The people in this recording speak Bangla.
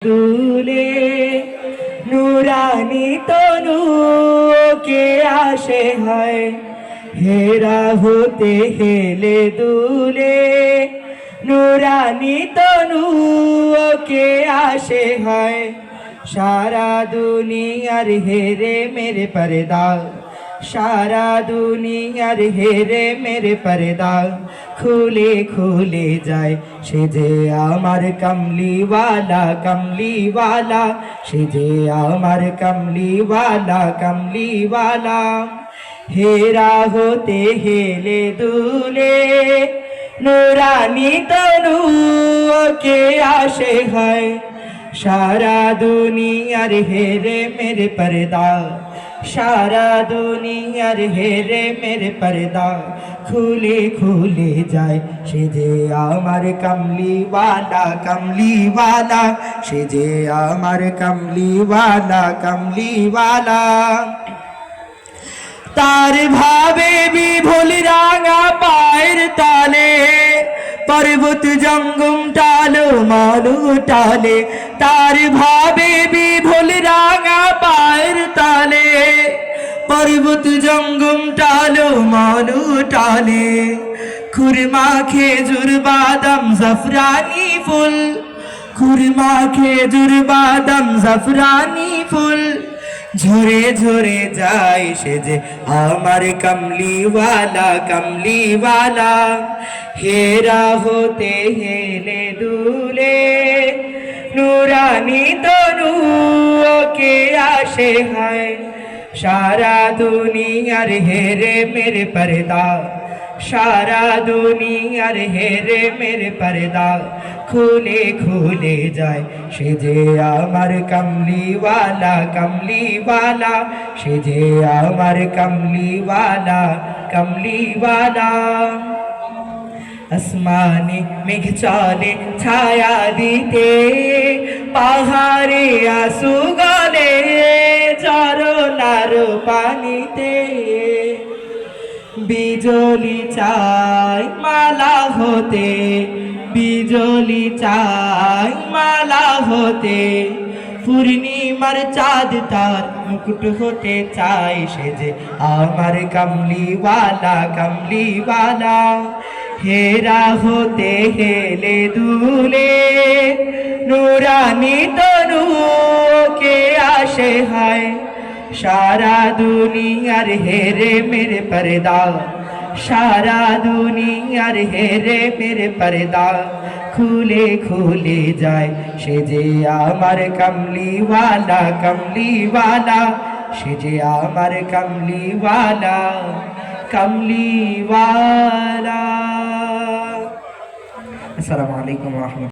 তুলে নুরানি তনু কে আসে হয় হেরা হতে হেলে দুলে নুরানি তনু কে আসে হয় সারা দুনিয়ার হেরে মেরে পর্দা সারা দুনিয়ার হেরে মেরে পর্দা খুলে খুলে যায় সে যে আমার কমলিওয়ালা কমলিওয়ালা সে যে আমার কমলিওয়ালা কমলিওয়ালা হেরা হতে হেলে দুলে নুরানি তনু কে আসে হয় সারা দুনিয়ার হেরে মেরে পর্দা সারা দুনিয়ার হেরে মেরে পর্দা খুলে খুলে যায় সে যে আমার কমলিওয়ালা কমলিওয়ালা সে যে আমার কমলিওয়ালা কমলিওয়ালা তার ভাবে বিভোল রাঙা পায়ের তালে পর্বত জঙ্গম টালো মালু টালে তার ভাবে বিভোল রাঙা পায়ের তালে পর্বত জঙ্গম টালো মালু টালে খুরমা খেজুর বাদাম জাফরানি ফুল খুরমা খেজুর বাদাম জাফরানি ফুল ঝরে ঝরে যায় সে যে আমার কমলিওয়ালা কমলিওয়ালা হেরা হতে হেলে দুলে নুরানি তনু কে আসে হয় সারা দুনিয়ার হেরে মেরে পর্দা সারা দুনিয়ার হেরে মেরে পর্দা খুলে খুলে যায় সে যে আমার কমলিওয়ালা কমলিওয়ালা সে যে আমার কমলিওয়ালা কমলিওয়ালা আসমানে মেঘ চলে ছায়া দিতে পাহাড়ে আসু গলে ঝরনার পানিতে বিজলি চাই মালা হতে বিজলি চাই মালা হতে পূর্ণিমার চাঁদ তার মুকুট হতে চাই সে যে আমার কমলিওয়ালা কমলিওয়ালা হেরা হতে হেলে দুলে নুরানি তনু কে আসে হয় সারা দুনিয়ার হেরে মেরে পর্দা সারা দুনিয়ার হেরে মেরে পর্দা খুলে খুলে যায় সে যে আমার কমলিওয়ালা কমলিওয়ালা সে যে আমার কমলিওয়ালা কমলিওয়ালা। আসসালামু আলাইকুম ওয়া রাহমাতুল্লাহ।